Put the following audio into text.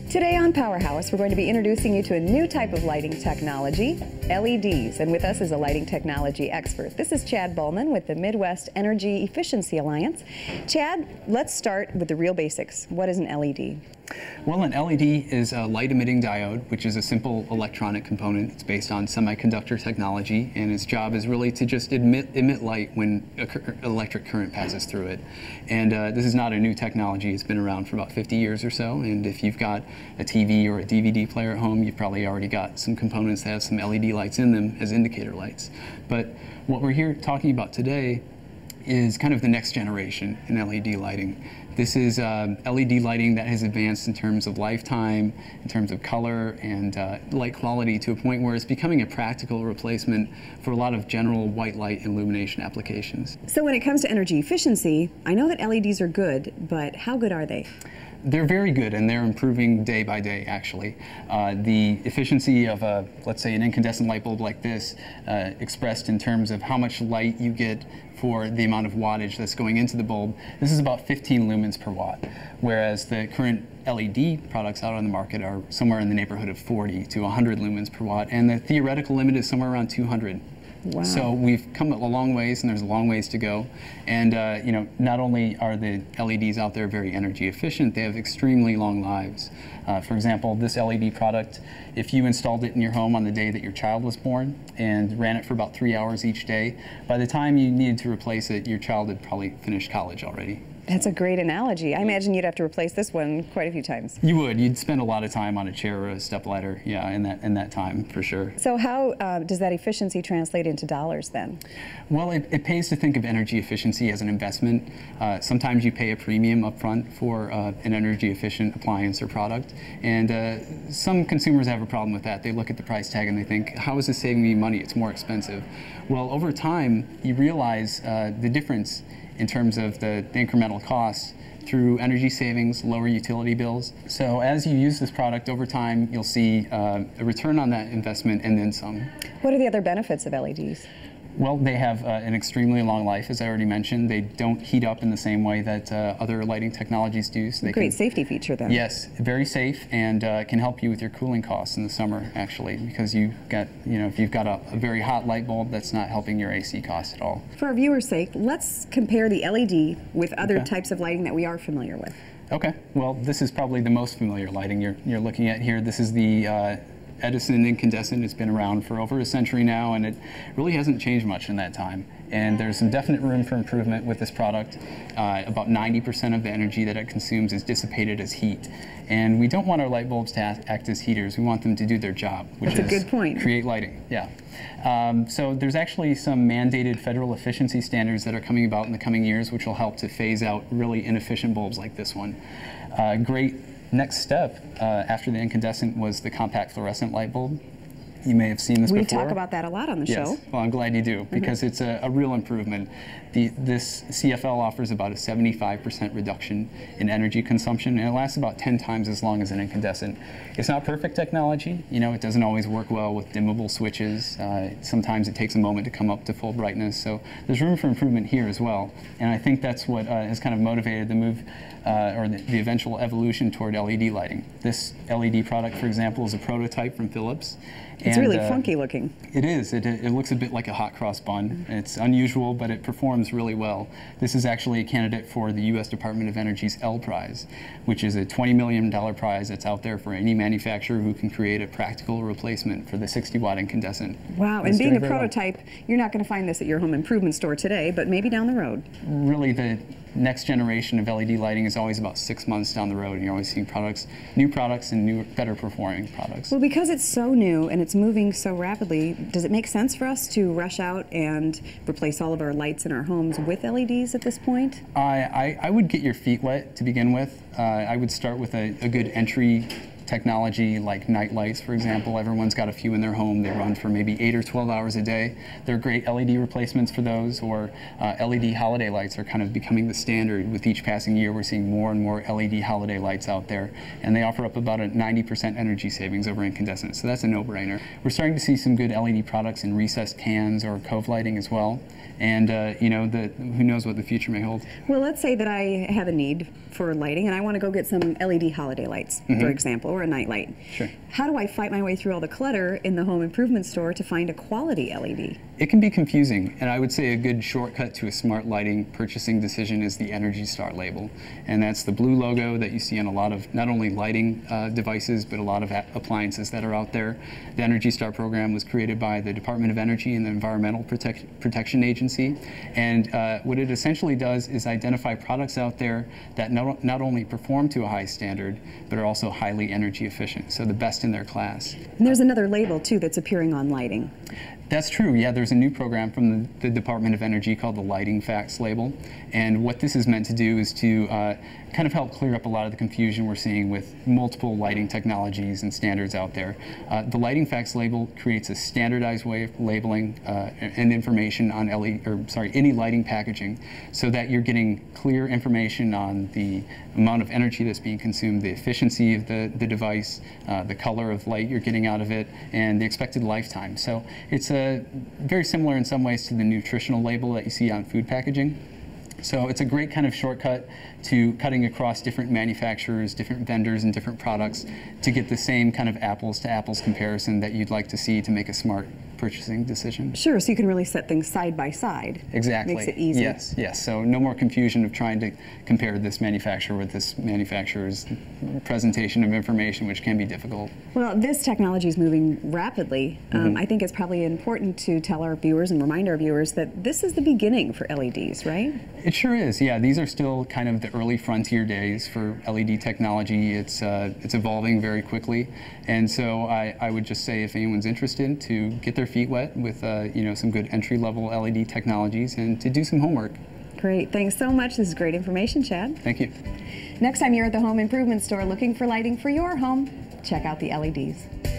Today on Powerhouse, we're going to be introducing you to a new type of lighting technology, LEDs. And with us is a lighting technology expert. This is Chad Bullman with the Midwest Energy Efficiency Alliance. Chad, let's start with the real basics. What is an LED? Well, an LED is a light-emitting diode, which is a simple electronic component. It's based on semiconductor technology, and its job is really to just emit light when electric current passes through it. And this is not a new technology. It's been around for about 50 years or so, and if you've got a TV or a DVD player at home, you've probably already got some components that have some LED lights in them as indicator lights. But what we're here talking about today is kind of the next generation in LED lighting. This is LED lighting that has advanced in terms of lifetime, in terms of color and light quality, to a point where it's becoming a practical replacement for a lot of general white light illumination applications. So when it comes to energy efficiency, I know that LEDs are good, but how good are they? They're very good, and they're improving day by day, actually. The efficiency of, let's say, an incandescent light bulb like this, expressed in terms of how much light you get for the amount of wattage that's going into the bulb, this is about 15 lumens per watt, whereas the current LED products out on the market are somewhere in the neighborhood of 40 to 100 lumens per watt, and the theoretical limit is somewhere around 200. Wow. So we've come a long ways, and there's a long ways to go. And you know, not only are the LEDs out there very energy efficient, they have extremely long lives. For example, this LED product, if you installed it in your home on the day that your child was born and ran it for about 3 hours each day, by the time you needed to replace it, your child had probably finished college already. That's a great analogy. I imagine you'd have to replace this one quite a few times. You would. You'd spend a lot of time on a chair or a stepladder, yeah, in that time, for sure. So how does that efficiency translate into dollars then? Well, it pays to think of energy efficiency as an investment. Sometimes you pay a premium up front for an energy efficient appliance or product, and some consumers have a problem with that. They look at the price tag and they think, how is this saving me money? It's more expensive. Well, over time, you realize the difference in terms of the incremental costs through energy savings, lower utility bills. So as you use this product over time, you'll see a return on that investment and then some. What are the other benefits of LEDs? Well, they have an extremely long life, as I already mentioned. They don't heat up in the same way that other lighting technologies do. So they Great safety feature then. Yes, very safe, and can help you with your cooling costs in the summer, actually, because you've got, if you've got a very hot light bulb, that's not helping your AC costs at all. For our viewers' sake, let's compare the LED with other types of lighting that we are familiar with. Okay, well, this is probably the most familiar lighting you're looking at here. This is the Edison incandescent. It's been around for over a century now, and it really hasn't changed much in that time. And there's some definite room for improvement with this product. About 90% of the energy that it consumes is dissipated as heat. And we don't want our light bulbs to act as heaters. We want them to do their job, which is a good point. Create lighting. Yeah. So there's actually some mandated federal efficiency standards that are coming about in the coming years, which will help to phase out really inefficient bulbs like this one. Great next step after the incandescent was the compact fluorescent light bulb. You may have seen this before. We talk about that a lot on the show. Well, I'm glad you do, because it's a real improvement. This CFL offers about a 75% reduction in energy consumption, and it lasts about 10 times as long as an incandescent. It's not perfect technology. It doesn't always work well with dimmable switches. Sometimes it takes a moment to come up to full brightness, so there's room for improvement here as well. And I think that's what has kind of motivated the move, or the eventual evolution toward LED lighting. This LED product, for example, is a prototype from Philips. It's really funky looking. It is. It looks a bit like a hot cross bun. It's unusual, but it performs really well. This is actually a candidate for the U.S. Department of Energy's L Prize, which is a $20 million prize that's out there for any manufacturer who can create a practical replacement for the 60-watt incandescent. Wow, and being a prototype, you're not going to find this at your home improvement store today, but maybe down the road. Really, the next generation of LED lighting is always about 6 months down the road, and you're always seeing new products and new, better performing products. Well, because it's so new and it's moving so rapidly, does it make sense for us to rush out and replace all of our lights in our homes with LEDs at this point? I would get your feet wet to begin with. I would start with a good entry technology like night lights, for example. Everyone's got a few in their home. They run for maybe 8 or 12 hours a day. They're great LED replacements for those, or LED holiday lights are kind of becoming the standard. With each passing year, we're seeing more and more LED holiday lights out there, and they offer up about a 90% energy savings over incandescent, so that's a no-brainer. We're starting to see some good LED products in recessed cans or cove lighting as well, and who knows what the future may hold. Well, let's say that I have a need for lighting and I want to go get some LED holiday lights, for example, or a nightlight. Sure. How do I fight my way through all the clutter in the home improvement store to find a quality LED? It can be confusing, and I would say a good shortcut to a smart lighting purchasing decision is the ENERGY STAR label. And that's the blue logo that you see on a lot of not only lighting devices, but a lot of appliances that are out there. The ENERGY STAR program was created by the Department of Energy and the Environmental Protection Agency. And what it essentially does is identify products out there that not only perform to a high standard, but are also highly energy efficient, so the best in their class. And there's another label, too, that's appearing on lighting. That's true, yeah. There's a new program from the Department of Energy called the Lighting Facts label. And what this is meant to do is to kind of help clear up a lot of the confusion we're seeing with multiple lighting technologies and standards out there. The Lighting Facts label creates a standardized way of labeling and information on any lighting packaging, so that you're getting clear information on the amount of energy that's being consumed, the efficiency of the device, the color of light you're getting out of it, and the expected lifetime. So it's very similar in some ways to the nutritional label that you see on food packaging. So it's a great kind of shortcut to cutting across different manufacturers, different vendors, and different products to get the same kind of apples to apples comparison that you'd like to see to make a smart purchasing decision. Sure, so you can really set things side by side. Exactly. Makes it easy. Yes, yes. So no more confusion of trying to compare this manufacturer with this manufacturer's presentation of information, which can be difficult. Well, this technology is moving rapidly. I think it's probably important to tell our viewers and remind our viewers that this is the beginning for LEDs, right? It sure is, yeah. These are still kind of the early frontier days for LED technology. It's evolving very quickly, and so I would just say if anyone's interested to get their feet wet with some good entry-level LED technologies and to do some homework. Great, thanks so much. This is great information, Chad. Thank you. Next time you're at the home improvement store looking for lighting for your home, check out the LEDs.